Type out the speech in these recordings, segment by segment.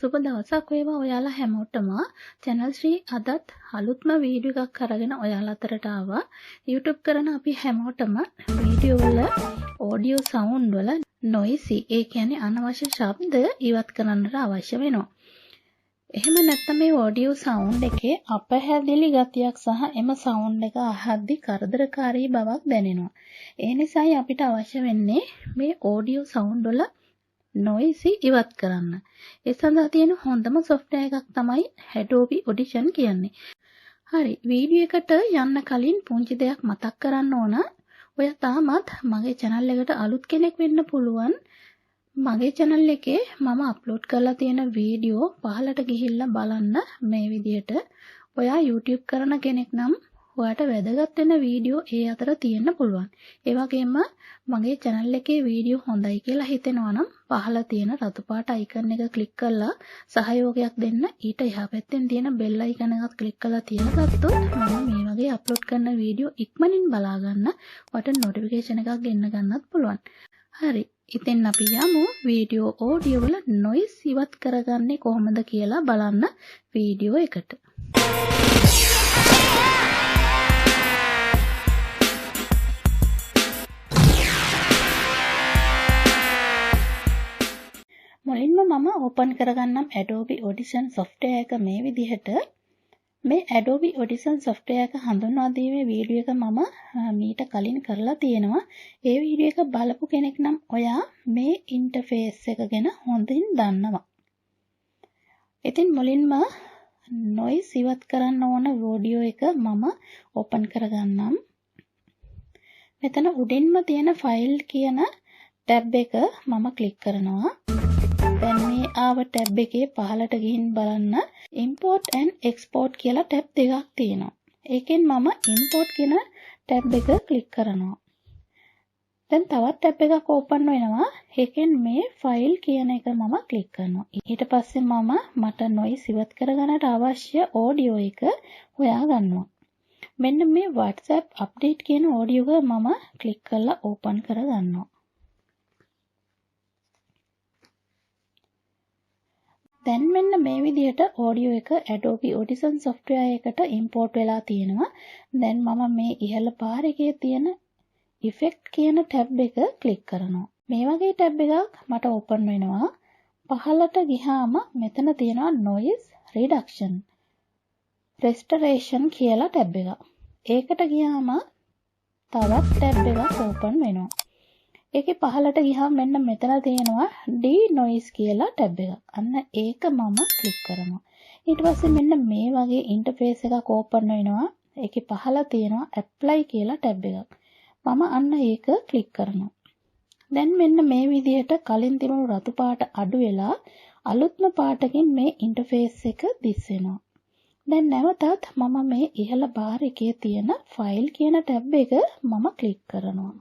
සුබ දවසක් වේවා ඔයාලා හැමෝටම. channel ශ්‍රී අදත් අලුත්ම වීඩියෝ එකක් අරගෙන ඔයාලා අතරට ආවා. YouTube කරන අපි හැමෝටම වීඩියෝ වල audio sound වල noisy ඒ කියන්නේ අනවශ්‍ය ශබ්ද ඉවත් කරන්නට අවශ්‍ය වෙනවා. එහෙම නැත්නම් මේ audio sound එකේ අපහැදිලි ගතියක් සහ එම sound එක අහද්දි කරදරකාරී බවක් දැනෙනවා. ඒ නිසායි අපිට අවශ්‍ය වෙන්නේ මේ audio sound වල noice ඉවත් කරන්න. ඒ සඳහා තියෙන හොඳම software එකක් තමයි Adobe audition කියන්නේ. හරි, වීඩියෝ එකට යන්න කලින් පුංචි දෙයක් මතක් කරන්න ඕන. ඔය තාමත් මගේ channel එකට අලුත් කෙනෙක් වෙන්න පුළුවන්. මගේ channel එකේ මම අප්ලෝඩ් කරලා තියෙන වීඩියෝ පහලට ගිහිල්ලා බලන්න මේ විදිහට. ඔයා YouTube කරන කෙනෙක් නම් ඔයාට වැදගත් වෙන වීඩියෝ ඒ අතර තියෙන්න පුළුවන්. ඒ වගේම මගේ channel එකේ වීඩියෝ හොඳයි කියලා හිතෙනවා නම් පහළ තියෙන රතු පාට icon එක click කරලා සහයෝගයක් දෙන්න. ඊට එහා පැත්තෙන් තියෙන bell icon එකත් click කරලා තියාගත්තොත් මම මේ වගේ අප්ලෝඩ් කරන වීඩියෝ ඉක්මනින් බලා ගන්න ඔයාට notification එකක් ගෙන්න ගන්නත් පුළුවන්. හරි. ඉතින් අපි යමු වීඩියෝ audio වල noise ඉවත් කරගන්නේ කොහොමද කියලා බලන්න වීඩියෝ එකට. මුලින්ම මම ඕපන් කරගන්නම් Adobe audition software එක මේ විදිහට. මේ Adobe audition software එක හඳුන්වා දීමේ වීඩියෝ එක මම මීට කලින් කරලා තියෙනවා. ඒ වීඩියෝ එක බලපු කෙනෙක් නම් ඔයා මේ ඉන්ටර්ෆේස් එක ගැන හොඳින් දන්නවා. ඉතින් මුලින්ම noise ඉවත් කරන්න ඕන වීඩියෝ එක මම ඕපන් කරගන්නම්. මෙතන උඩින්ම තියෙන file කියන ටැබ් එක මම ක්ලික් කරනවා. දැන් මේ ආව ටැබ් එකේ පහළට ගිහින් බලන්න import and export කියලා ටැබ් දෙකක් තියෙනවා. ඒකෙන් මම import කියන ටැබ් එක ක්ලික් කරනවා. දැන් තවත් ටැබ් එකක් ඕපන් වෙනවා. ඒකෙන් මේ file කියන එක මම ක්ලික් කරනවා. ඊට පස්සේ මම මට noise ඉවත් කරගන්නට අවශ්‍ය audio එක හොයා ගන්නවා. මෙන්න මේ WhatsApp update කියන audio එක මම ක්ලික් කරලා ඕපන් කරගන්නවා. දැන් මෙන්න මේ විදිහට audio එක Adobe audition software එකට import වෙලා තියෙනවා. දැන් මම මේ ඉහළ පාර එකේ තියෙන effect කියන tab එක click කරනවා. මේ වගේ tab එකක් මට open වෙනවා. පහළට ගියාම මෙතන තියෙනවා noise reduction restoration කියලා tab එකක්. ඒකට ගියාම තවත් tab එකක් open වෙනවා. ඒකේ පහළට ගියාම මෙන්න මෙතන තියෙනවා de-noise කියලා ටැබ් එකක්. අන්න ඒක මම ක්ලික් කරනවා. ඊට පස්සේ මෙන්න මේ වගේ ඉන්ටර්ෆේස් එකක් ඕපන් වෙනවා. ඒකේ පහළ තියෙනවා apply කියලා ටැබ් එකක්. මම අන්න ඒක ක්ලික් කරනවා. දැන් මෙන්න මේ විදිහට කලින් තිබුණු රතු පාට අඩු වෙලා අලුත්ම පාටකින් මේ ඉන්ටර්ෆේස් එක දිස් වෙනවා. දැන් නැවතත් මම මේ ඉහළ බාර් එකේ තියෙන file කියන ටැබ් එක මම ක්ලික් කරනවා.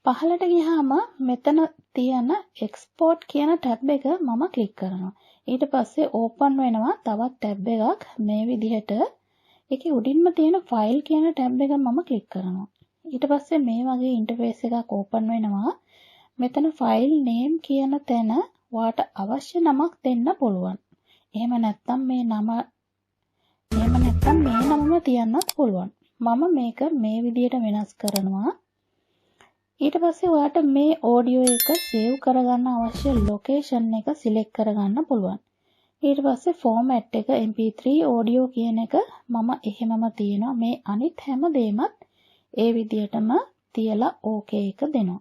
පහළට ගියාම මෙතන තියෙන export කියන ටැබ් එක මම ක්ලික් කරනවා. ඊට පස්සේ ඕපන් වෙනවා තවත් ටැබ් එකක් මේ විදිහට. ඒකේ උඩින්ම තියෙන file කියන ටැබ් එක මම ක්ලික් කරනවා. ඊට පස්සේ මේ වගේ ඉන්ටර්ෆේස් එකක් ඕපන් වෙනවා. මෙතන file name කියන තැන ඔයාට අවශ්‍ය නමක් දෙන්න පුළුවන්. එහෙම නැත්නම් මේ නමම තියන්නත් පුළුවන්. මම මේක මේ විදිහට වෙනස් කරනවා. ඊට පස්සේ ඔයාට මේ audio එක save කරගන්න අවශ්‍ය location එක select කරගන්න පුළුවන්. ඊට පස්සේ format එක mp3 audio කියන එක මම එහෙමම තියෙනවා. මේ අනිත් හැම දෙයක්මත් ඒ විදිහටම තියලා okay එක දෙනවා.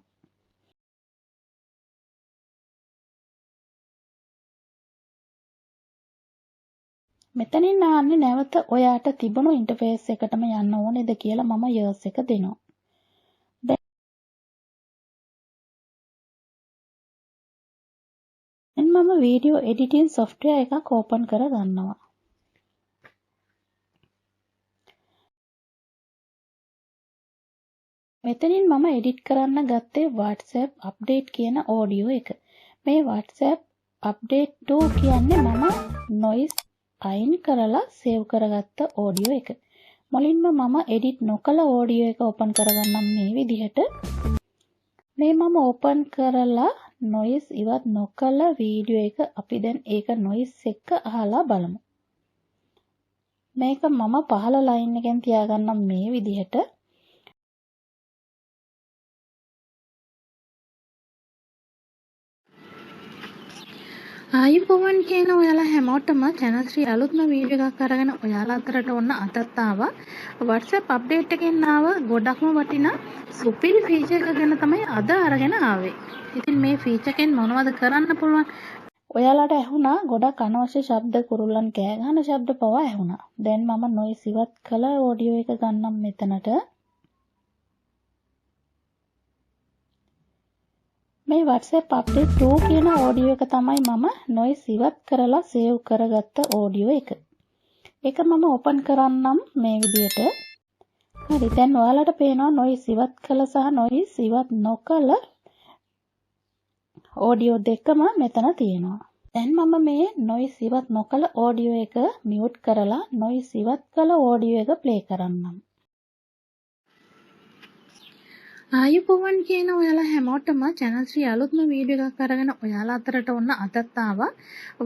මෙතනින් ආන්නේ නැවත ඔයාට තිබුණු interface එකටම යන්න ඕනේද කියලා මම yes එක දෙනවා. මම වීඩියෝ එඩිටින් software එකක් ඕපන් කර ගන්නවා. මෙතනින් මම එඩිට් කරන්න ගත්තේ WhatsApp update කියන audio එක. මේ WhatsApp update 2 කියන්නේ මම noise අයින් කරලා save කරගත්ත audio එක. මුලින්ම මම edit නොකළ audio එක ඕපන් කරගන්නම් මේ විදිහට. මේ මම ඕපන් කරලා noise ඉවත් නොකළ වීඩියෝ එක අපි දැන් ඒක noise එක්ක අහලා බලමු. මේක මම පහළ ලයින් එකෙන් තියාගන්නම් මේ විදිහට. ආයුබෝවන් කියන ඔයාලා හැමෝටම channel 3 අලුත්ම වීඩියෝ එකක් අරගෙන ඔයාලා අතරට ඔන්න අදත් ආවා. WhatsApp update එකෙන් ආව ගොඩක්ම වටිනා සුපිරි feature එක ගැන තමයි අද අරගෙන ආවේ. ඉතින් මේ feature එකෙන් මොනවද කරන්න පුළුවන්? ඔයාලට ඇහුණා ගොඩක් අනවශ්‍ය ශබ්ද කුරුල්ලන් කෑ ගහන ශබ්ද පවා ඇහුණා. දැන් මම noise ඉවත් කළ audio එක ගන්නම් මෙතනට. මේ WhatsApp update 2 කියන audio එක තමයි මම noise ඉවත් කරලා save කරගත්ත audio එක. ඒක මම open කරන්නම් මේ විදියට. හරි දැන් ඔයාලට පේනවා noise ඉවත් කළ සහ noise ඉවත් නොකළ audio දෙකම මෙතන තියෙනවා. දැන් මම මේ noise ඉවත් නොකළ audio එක mute කරලා noise ඉවත් කළ audio එක play කරන්නම්. ආයුබෝවන් කියන ඔයාලා හැමෝටම channel 3 අලුත්ම වීඩියෝ එකක් අරගෙන ඔයාලා අතරට ඔන්න අදත් ආවා.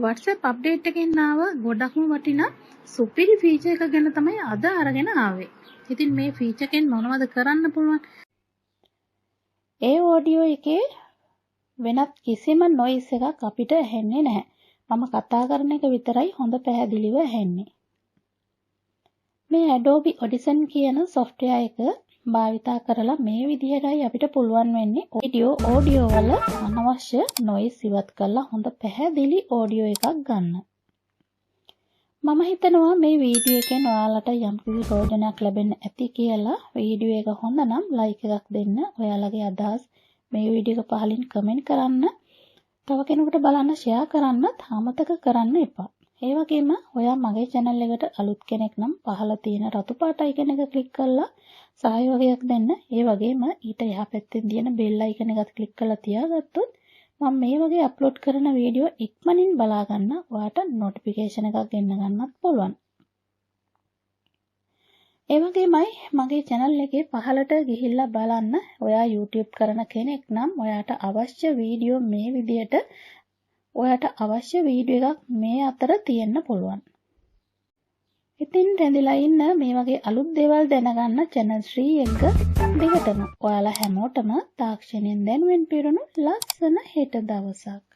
WhatsApp update එකෙන් ආව ගොඩක්ම වටිනා සුපිරි feature එක ගැන තමයි අද අරගෙන ආවේ. ඉතින් මේ feature එකෙන් මොනවද කරන්න පුළුවන්? ඒ audio එකේ වෙනත් කිසිම noise එකක් අපිට ඇහෙන්නේ නැහැ. මම කතා කරන එක විතරයි හොඳ පැහැදිලිව ඇහෙන්නේ. මේ Adobe audition කියන software එක භාවිතා කරලා මේ විදිහටයි අපිට පුළුවන් වෙන්නේ audio වල අනවශ්‍ය noise ඉවත් කරලා හොඳ පැහැදිලි audio එකක් ගන්න. මම හිතනවා මේ වීඩියෝ එකෙන් ඔයාලට යම්කිසි ප්‍රයෝජනයක් ලැබෙන්න ඇති කියලා. වීඩියෝ එක හොඳ නම් like එකක් දෙන්න. ඔයාලගේ අදහස් මේ වීඩියෝ එක පහලින් comment කරන්න. තව කෙනෙකුට බලන්න share කරන්නත් අමතක කරන්න එපා. ඒ වගේම ඔයා මගේ channel එකට අලුත් කෙනෙක් නම් පහළ තියෙන රතු පාට icon එක click කරලා සහයෝගයක් දෙන්න. ඒ වගේම ඊට එහා පැත්තේ තියෙන bell icon එකත් click කරලා තියාගත්තොත් මම මේ වගේ upload කරන වීඩියෝ ඉක්මනින් බලා ගන්න ඔයාට notification එකක් ගෙන්න ගන්නත් පුළුවන්. ඒ වගේමයි මගේ channel එකේ පහළට ගිහිල්ලා බලන්න. ඔයා YouTube කරන කෙනෙක් නම් ඔයාට අවශ්‍ය වීඩියෝ මේ විදියට ඔයාට අවශ්‍ය වීඩියෝ එකක් මේ අතර තියෙන්න පුළුවන්. ඉතින් රැඳිලා ඉන්න මේ වගේ අලුත් දේවල් දැනගන්න channel 3 එක දිගටම. ඔයාලා හැමෝටම තාක්ෂණයෙන් දැනුවෙන් පිරුණු ලස්සන හෙට දවසක්.